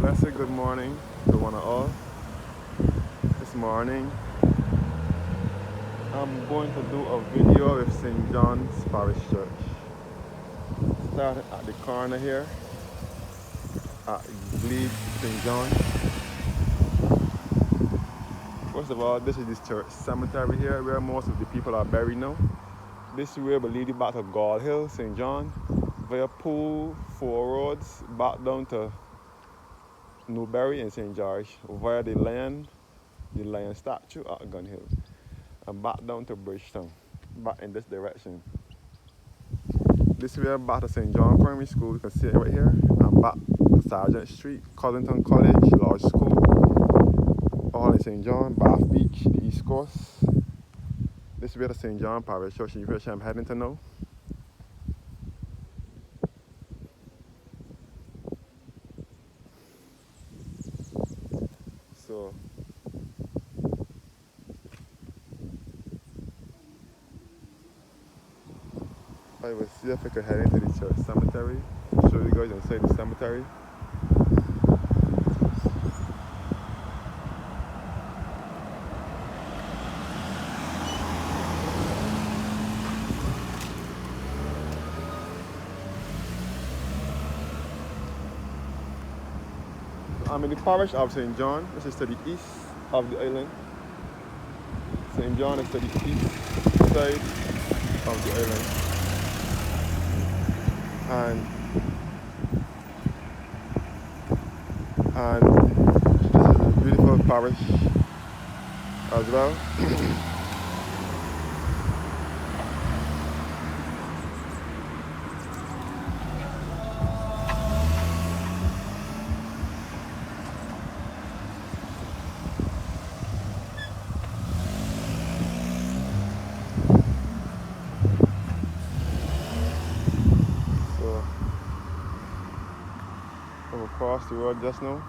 Blessed good morning to one and all. This morning I'm going to do a video with St. John's Parish Church. Started at the corner here at Glebe St. John. First of all, this is this church cemetery here where most of the people are buried now. This way will lead you back to Gall Hill, St. John, via Pool, 4 roads, back down to Newberry and St. George, via the lion statue at Gun Hill, and back down to Bridgetown, back in this direction. This way back to St. John Primary School, you can see it right here, and back to Sergeant Street, Coddington College, Lodge School, all in St. John, Bath Beach, the East Coast. This way to St. John Parish Church, which I'm heading to now. So I will see if I can head into the church cemetery, show you guys inside the cemetery. I'm in the parish of St. John. This is to the east of the island. St. John is to the east side of the island. And this is a beautiful parish as well. So I'm across the road just now.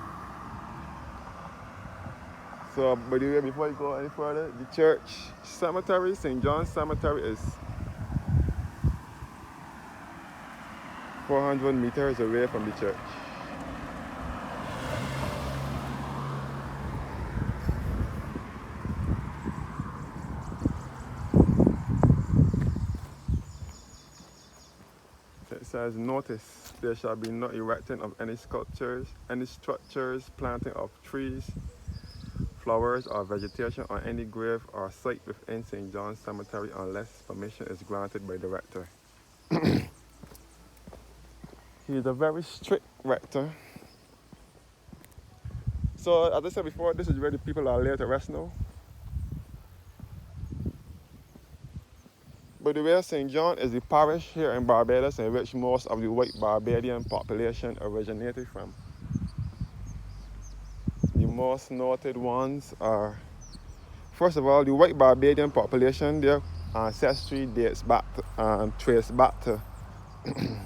So by the way, before you go any further, the church cemetery, St. John's Cemetery, is 400 meters away from the church. It says, notice, there shall be no erecting of any sculptures, any structures, planting of trees, flowers or vegetation on any grave or site within St. John's Cemetery unless permission is granted by the rector. He is a very strict rector. So as I said before, this is where the people are laid to rest now. By the way, St. John is the parish here in Barbados in which most of the white Barbadian population originated from. The most noted ones are, first of all, the white Barbadian population, their ancestry dates back to, traced back to the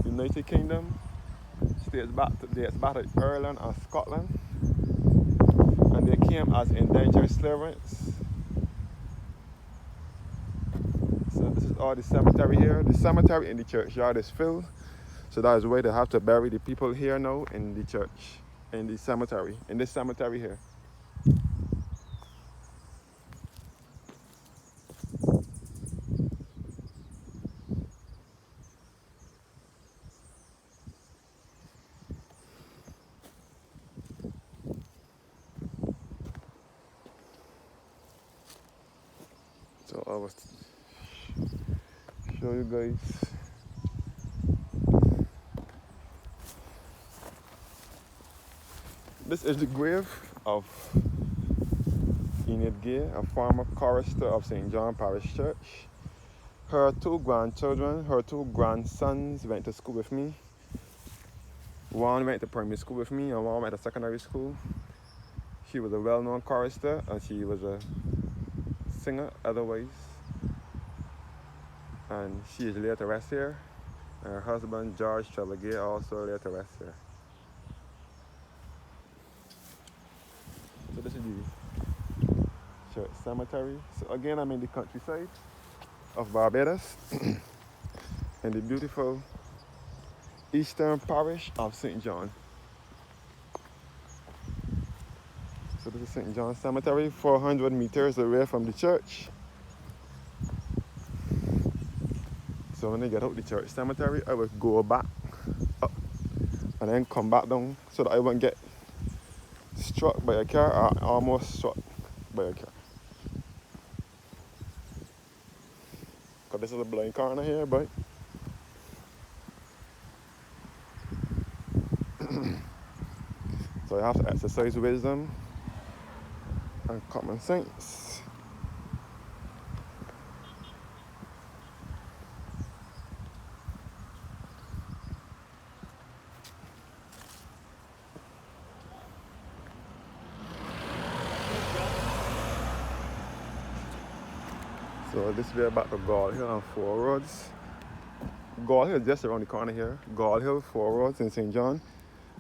United Kingdom, dates back to Ireland and Scotland, and they came as indentured servants. So this is all the cemetery here. The cemetery in the churchyard is filled, so that is why they have to bury the people here now in the church, in the cemetery, in this cemetery here. So I will show you guys. This is the grave of Enid Gay, a former chorister of St. John Parish Church. Her 2 grandchildren, her 2 grandsons went to school with me. One went to primary school with me and one went to secondary school. She was a well-known chorister and she was a singer otherwise. And she is laid to rest here. And her husband, George Trevelyan, also laid to rest here. So this is the church cemetery. So again, I'm in the countryside of Barbados in the beautiful Eastern Parish of St. John. So this is St. John Cemetery, 400 meters away from the church. So when I get out the church cemetery, I will go back up and then come back down so that I won't get struck by a car or almost struck by a car. Because this is a blind corner here, but so I have to exercise wisdom and common sense. So this way back to Gall Hill and Four Roads. Gall Hill is just around the corner here. Gall Hill, Four Roads in St. John.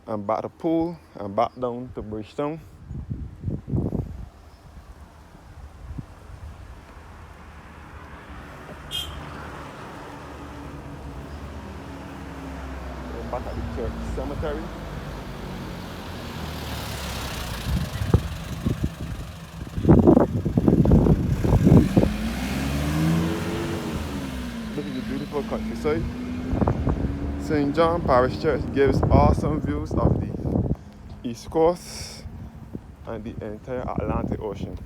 And back to Pool and back down to Bridgetown. And back at the church cemetery. This is the beautiful countryside. St. John Parish Church gives awesome views of the East Coast and the entire Atlantic Ocean.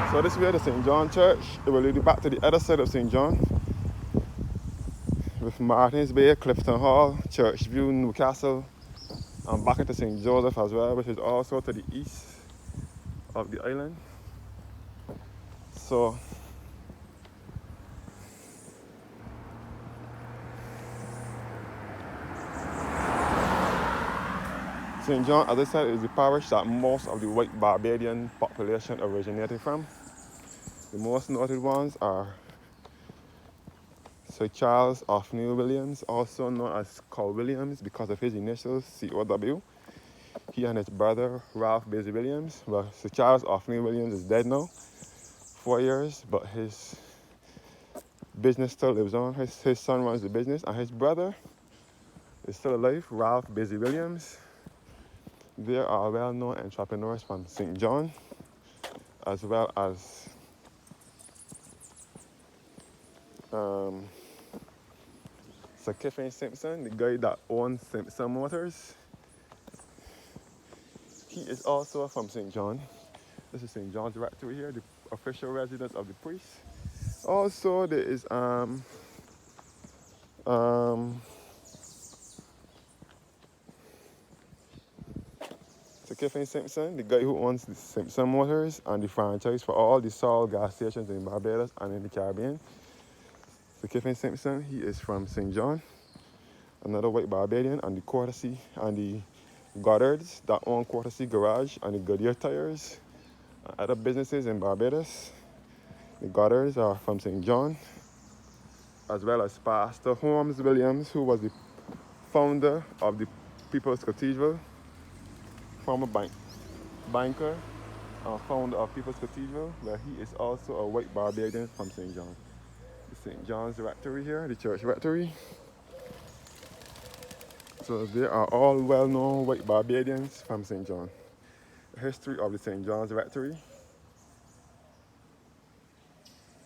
So this way the St. John Church, it will lead you back to the other side of St. John with Martins Bay, Clifton Hall, Churchview, Newcastle, and back into St. Joseph as well, which is also to the east of the island. So St. John, as I said, is the parish that most of the white Barbadian population originated from. The most noted ones are Sir Charles Othniel Williams, also known as Cow Williams because of his initials, COW. He and his brother, Ralph Basie Williams. Well, Sir Charles Othniel Williams is dead now, 4 years, but his business still lives on. His son runs the business, and his brother is still alive, Ralph Basie Williams. They are well-known entrepreneurs from St. John, as well as Sir Kiffin Simpson, the guy that owns Simpson Motors. He is also from St. John. This is St. John's Rectory here, the official residence of the priest. Also, there is Sir Kiffin Simpson, the guy who owns the Simpson Motors and the franchise for all the Sol gas stations in Barbados and in the Caribbean. Sir Kiffin Simpson, he is from St. John, another white Barbadian, and the Courtesy and the Goddards that own Courtesy Garage and the Goodyear Tires and other businesses in Barbados. The Goddards are from St. John, as well as Pastor Holmes Williams, who was the founder of the People's Cathedral, former banker, founder of People's Cathedral, where he is also a white Barbadian from St. John. The St. John's Rectory here, the church rectory. So they are all well-known white Barbadians from St. John. The history of the St. John's Rectory,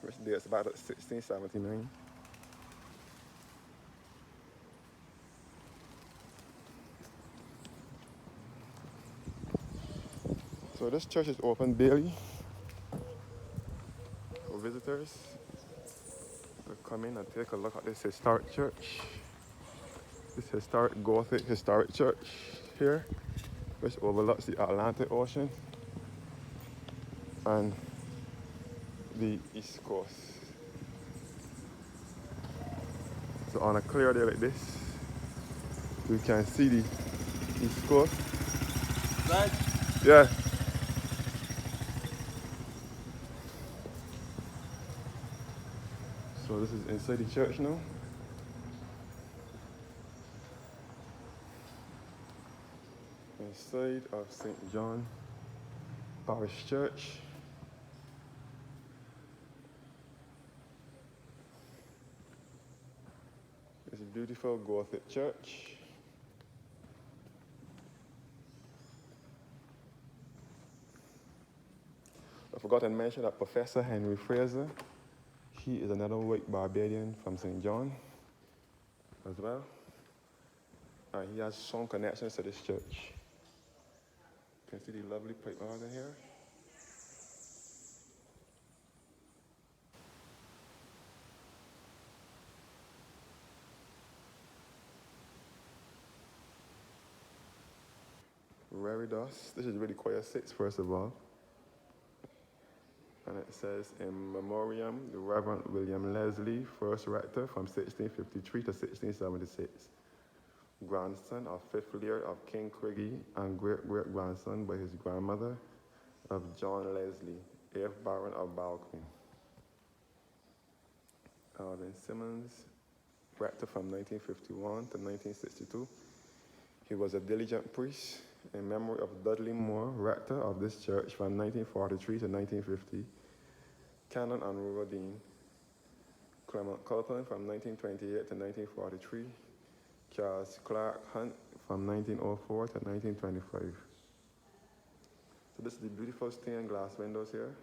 which dates back to 1679. So this church is open daily for visitors to come in and take a look at this historic church. This historic Gothic historic church here, which overlooks the Atlantic Ocean and the East Coast. So on a clear day like this, you can see the East Coast. Right? Yeah. So this is inside the church now. Inside of St. John Parish Church. It's a beautiful Gothic church. I forgot to mention that Professor Henry Fraser, he is another white Barbadian from St. John as well. And he has some connections to this church. You can see the lovely pipe organ here. Barbados. This is really choir 6, first of all. And it says, in memoriam, the Reverend William Leslie, first rector from 1653 to 1676. Grandson of 5th Laird of King Craigie and great-great-grandson by his grandmother of John Leslie, 8th Baron of Balquin. Alvin Simmons, rector from 1951 to 1962. He was a diligent priest in memory of Dudley Moore, rector of this church from 1943 to 1950. Canon and rural dean. Clement Copeland from 1928 to 1943. Charles Clark Hunt from 1904 to 1925. So this is the beautiful stained glass windows here.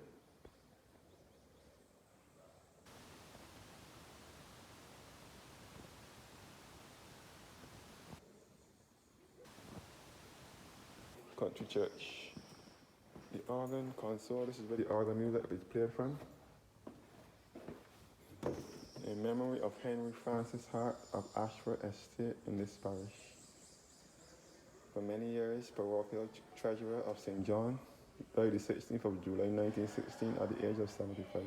Country church. The organ console, this is where the organ music is played from. In memory of Henry Francis Hart of Ashford Estate in this parish. For many years, parochial treasurer of St. John, died the 16th of July 1916 at the age of 75.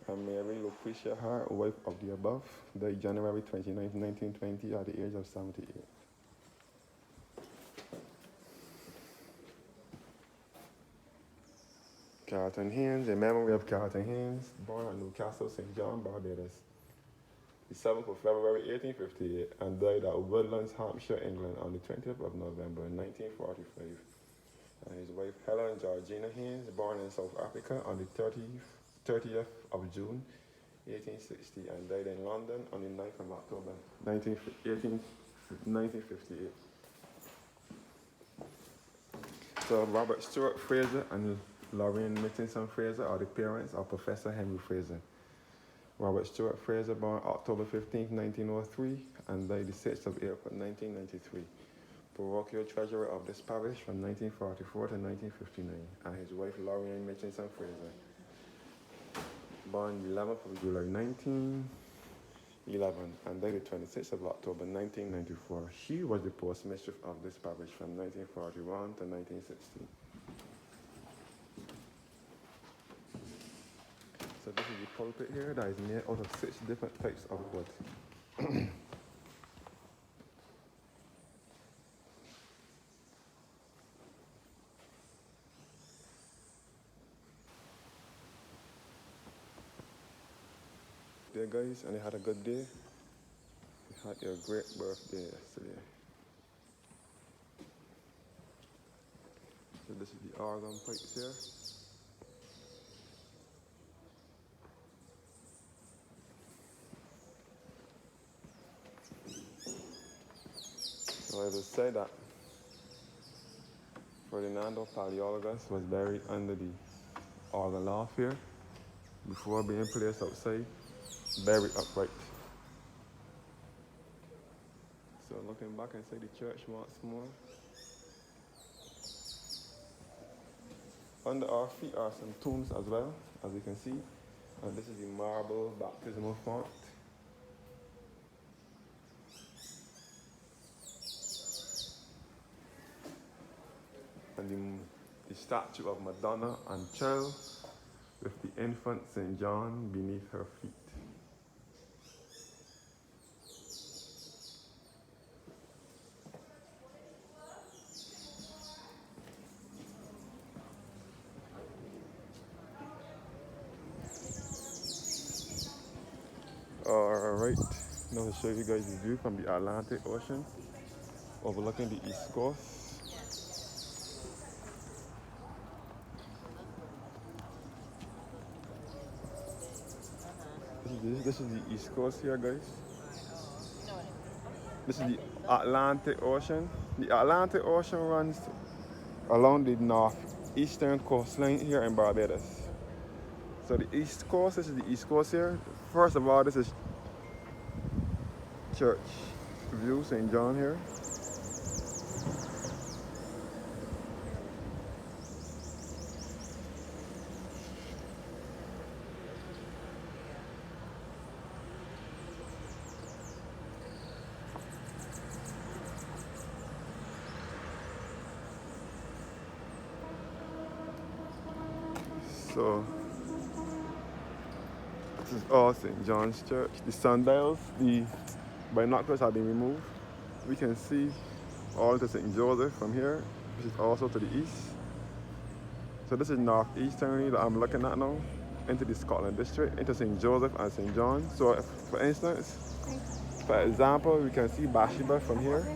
And Mary Lucretia Hart, wife of the above, died January 29, 1920 at the age of 78. Carlton Haynes, in memory of Carlton Haynes, born at Newcastle, St. John, Barbados, the 7th of February 1858, and died at Woodlands, Hampshire, England, on the 20th of November 1945. And his wife Helen Georgina Haynes, born in South Africa on the 30th of June 1860, and died in London on the 9th of October 1958. So Robert Stuart Fraser and Lorraine Mitchinson Fraser are the parents of Professor Henry Fraser. Robert Stuart Fraser, born October 15, 1903, and died the 6th of April 1993. Parochial treasurer of this parish from 1944 to 1959, and his wife Lorraine Mitchinson Fraser, born the 11th of July 1911, and died the 26th of October 1994. She was the postmistress of this parish from 1941 to 1960. So this is the pulpit here that is made out of 6 different types of wood. There guys, and you had a good day. You had your great birthday yesterday. So this is the organ pipes here. So I would say that Ferdinando Paleologus was buried under the organ loft here before being placed outside, buried upright. So looking back inside the church once more. Under our feet are some tombs as well, as you can see. And this is the marble baptismal font. And the statue of Madonna and Child with the infant St. John beneath her feet. Alright, now to show you guys the view from the Atlantic Ocean overlooking the East Coast. This is the East Coast here, guys. This is the Atlantic Ocean. The Atlantic Ocean runs along the northeastern coastline here in Barbados. So the East Coast, this is the East Coast here. First of all, this is Church View, St. John here. So this is all St. John's Church. The sundials, the binoculars have been removed. We can see all to St. Joseph from here, which is also to the east. So this is northeasternly that I'm looking at now, into the Scotland district, into St. Joseph and St. John. So for instance, for example, we can see Bathsheba from here.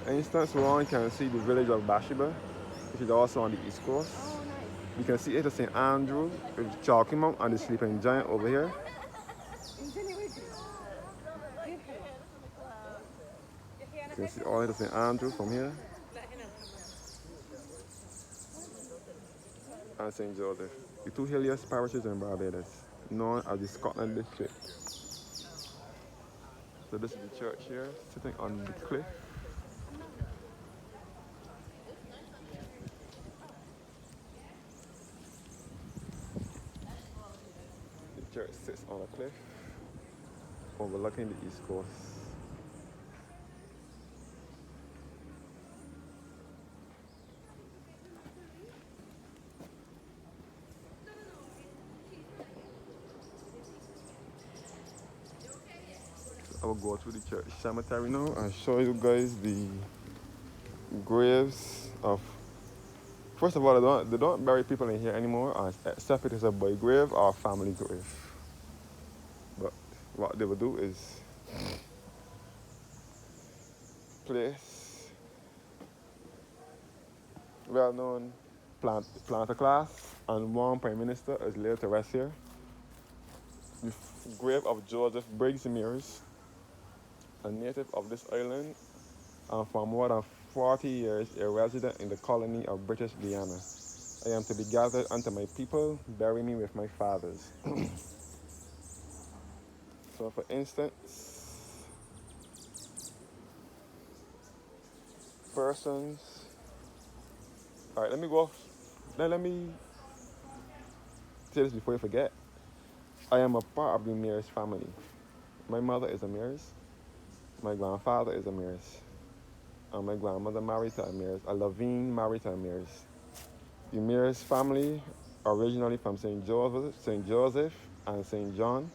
For instance, one can see the village of Bathsheba, which is also on the east coast. We can see it at St. Andrew with Chalkimont and the sleeping giant over here. You can see all it at St. Andrew from here. And St. Joseph, the two hilliest parishes in Barbados, known as the Scotland district. So this is the church here, sitting on the cliff. The church sits on a cliff, overlooking the east coast. I will go through the church cemetery now and show you guys the graves of. First of all, they don't bury people in here anymore, except it is a boy grave or a family grave. But what they will do is place well-known planter class and one prime minister is laid to rest here. The grave of Joseph Briggs Mears, a native of this island, and for more than 40 years a resident in the colony of British Guiana. I am to be gathered unto my people, bury me with my fathers. So for instance, persons. Alright, let me say this before you forget. I am a part of the Mears family. My mother is a Mears. My grandfather is a Mears. And my grandmother married to a Mears. A Levine married to a Mears. The Mears family originally from St. Joseph and St. John.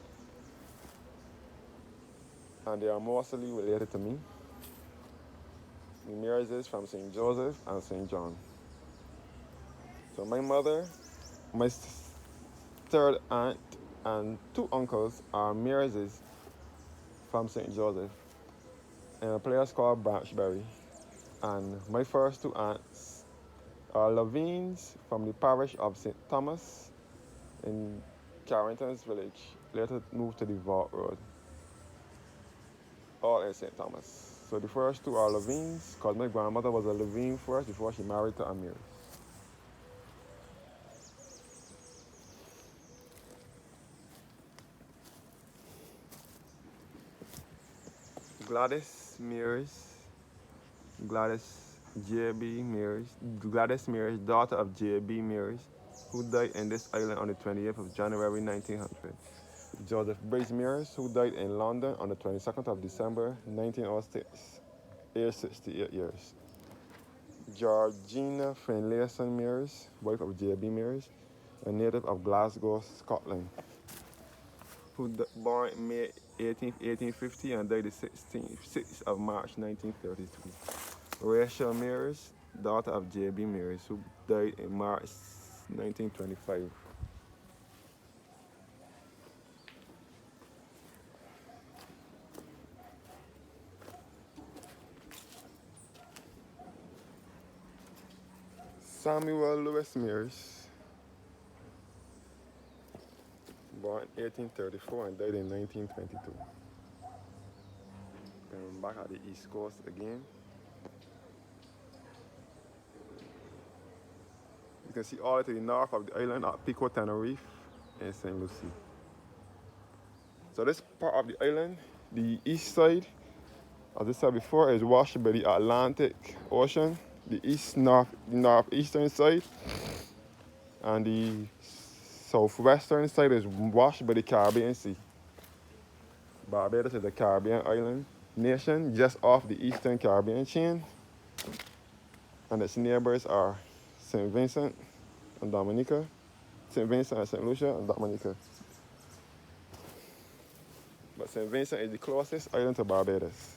And they are mostly related to me. The Mears is from St. Joseph and St. John. So my mother, my third aunt, and two uncles are Mearses from St. Joseph in a place called Branchbury. And my first two aunts are Levines from the parish of St. Thomas in Carrington's village, later moved to the Vault Road, all in St. Thomas. So the first two are Levines, because my grandmother was a Levine first before she married to a Mears. Gladys Mears Gladys J.B. Mears, Gladys Mears, daughter of J.B. Mears, who died in this island on the 28th of January 1900. Joseph Bridge Mears, who died in London on the 22nd of December 1906, aged 68 years. Georgina Finlayson Mears, wife of J.B. Mears, a native of Glasgow, Scotland, who born May 18, 1850 and died the 6th of March 1933. Rachel Mears, daughter of J.B. Mears, who died in March 1925. Samuel Lewis Mears, born 1834 and died in 1922. And back at the East Coast again. You can see all the way to the north of the island at Pico Tenerife in St. Lucie. So this part of the island, the east side, as I said before, is washed by the Atlantic Ocean. The northeastern side, and the southwestern side is washed by the Caribbean Sea. Barbados is a Caribbean island nation just off the eastern Caribbean chain, and its neighbors are St. Vincent and Dominica, St. Vincent and St. Lucia and Dominica. But St. Vincent is the closest island to Barbados.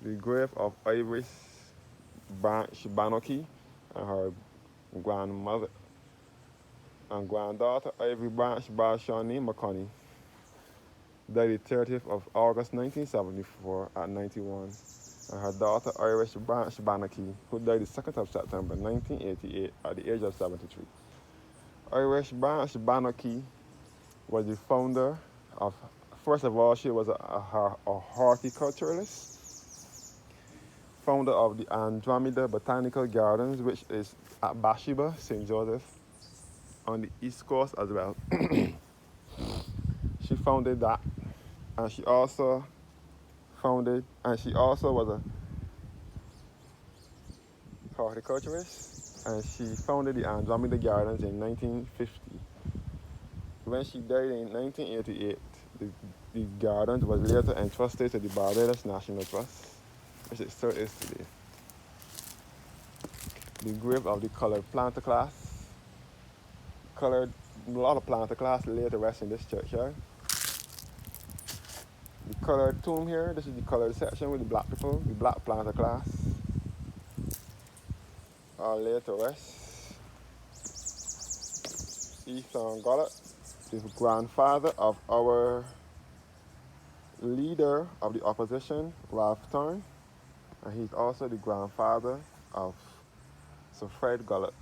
The grave of Iris Branch Banoki and her grandmother and granddaughter Ivory Branch Balshani McConney died the 30th of August 1974 at 91, and her daughter Iris Branch Banoki, who died the 2nd of September 1988 at the age of 73. Iris Branch Banoki was the founder of, first of all, she was a horticulturalist, founder of the Andromeda Botanical Gardens, which is at Bathsheba, St. Joseph, on the East Coast as well. She founded that, and she also was a horticulturist, and she founded the Andromeda Gardens in 1950. When she died in 1988, the gardens was later entrusted to the Barbados National Trust, which it still is today. The grave of the colored planter class. A lot of planter class later rest in this churchyard. The colored tomb here, this is the colored section with the black people, the black planter class. Are later rest. Ethan Gollett, the grandfather of our leader of the opposition, Ralph Thorne, and he's also the grandfather of Sir Fred Gollett.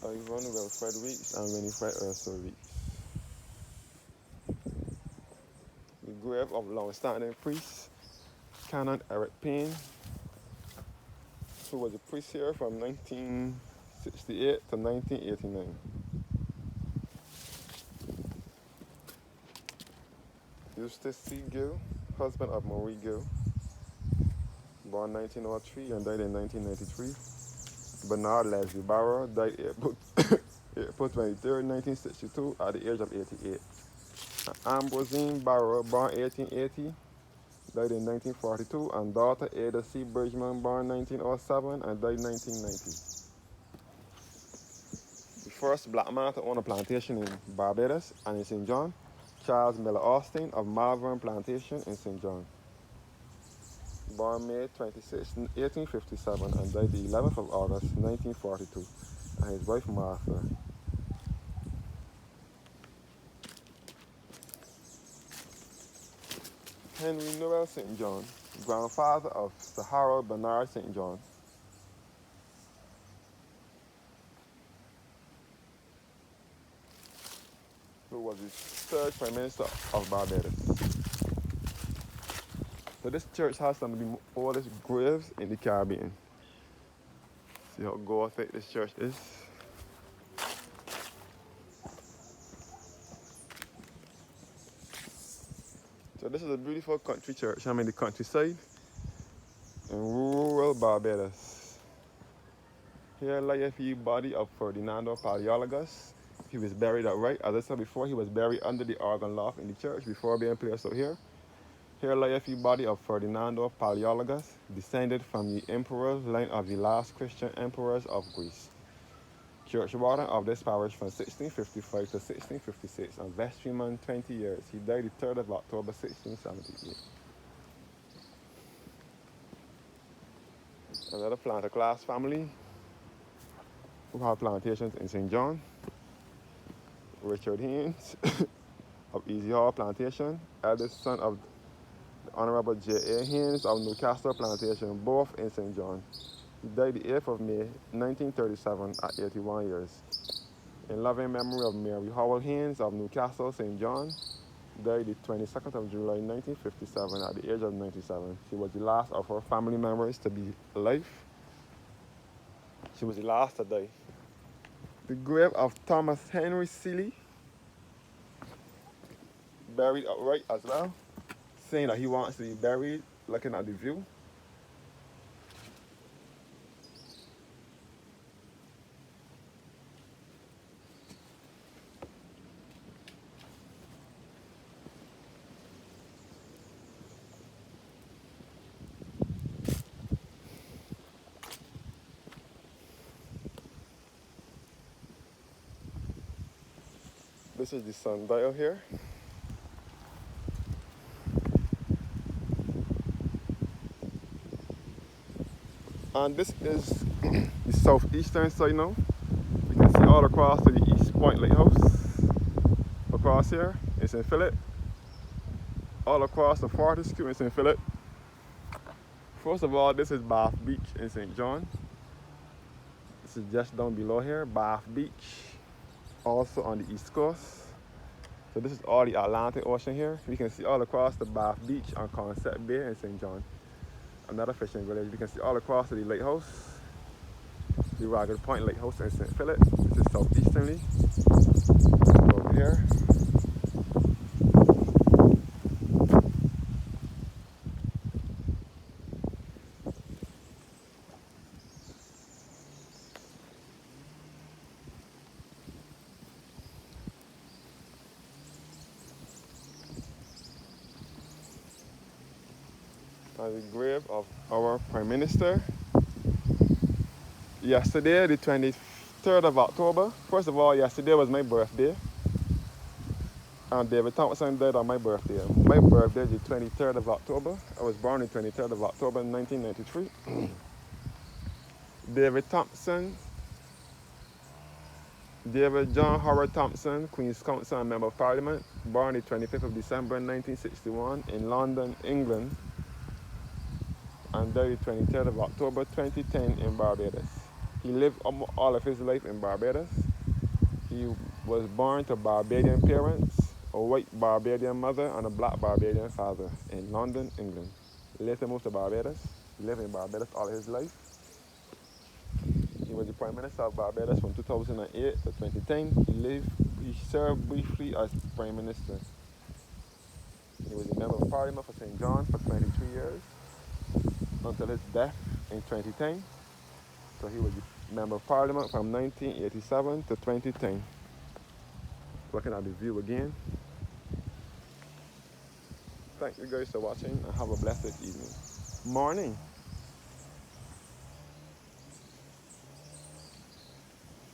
Ivan Wilfred Weeks and Winifred Ursula Weeks. The grave of long-standing priest, Canon Eric Payne, who was a priest here from 1968 to 1989. Eustace C. Gill, husband of Marie Gill, born 1903 and died in 1993. Bernard Leslie Barrow died April 23, 1962 at the age of 88. Ambrosine Barrow, born 1880, died in 1942, and daughter Ada C. Bridgman, born 1907 and died 1990. The first black man to own a plantation in Barbados and in St. John, Charles Miller Austin of Malvern Plantation in St. John, born May 26, 1857 and died the 11th of August 1942, and his wife Martha. Henry Noel St. John, grandfather of Sir Harold Bernard St. John, who was the third Prime Minister of Barbados. So this church has some of the oldest graves in the Caribbean. See how Gothic this church is. So this is a beautiful country church. I'm in the countryside in rural Barbados. Here lieth the body of Ferdinando Paleologus. He was buried upright. As I said before, he was buried under the organ loft in the church before being placed out here. Here lieth the body of Ferdinando Paleologus, descended from the emperor's line of the last Christian emperors of Greece. Church warden of this parish from 1655 to 1656, and vestryman 20 years. He died the 3rd of October 1678. Another planter class family who have plantations in St. John. Richard Haynes of Easy Hall Plantation, eldest son of the Honorable J.A. Haynes of Newcastle Plantation, both in St. John. He died the 8th of May, 1937, at 81 years. In loving memory of Mary Howell Haynes of Newcastle, St. John, died the 22nd of July, 1957, at the age of 97. She was the last of her family members to be alive. She was the last to die. The grave of Thomas Henry Seeley, buried upright as well, saying that he wants to be buried looking at the view. This is the sundial here. And this is the southeastern side now. You can see all across to the East Point Lighthouse. Across here in St. Philip. All across the Fortescue in St. Philip. First of all, this is Bath Beach in St. John. This is just down below here, Bath Beach. Also on the East Coast. So this is all the Atlantic Ocean here. We can see all across the Bath Beach on Concept Bay in St. John. Another fishing village. You can see all across to the lighthouse. The Ragged Point Lighthouse in St. Philip. This is southeasterly. Over here. And the grave of our Prime Minister. Yesterday, the 23rd of October. First of all, yesterday was my birthday. And David Thompson died on my birthday. My birthday is the 23rd of October. I was born the 23rd of October 1993. David Thompson, David John Howard Thompson, Queen's Counsel and Member of Parliament, born the 25th of December 1961 in London, England, and died the 23rd of October 2010 in Barbados. He lived all of his life in Barbados. He was born to Barbadian parents, a white Barbadian mother and a black Barbadian father in London, England. He later moved to Barbados. He lived in Barbados all his life. He was the Prime Minister of Barbados from 2008 to 2010. He served briefly as Prime Minister. He was a Member of Parliament for St. John for 23 years until his death in 2010. So he was the Member of Parliament from 1987 to 2010. Looking at the view again. Thank you guys for watching and have a blessed evening. Morning.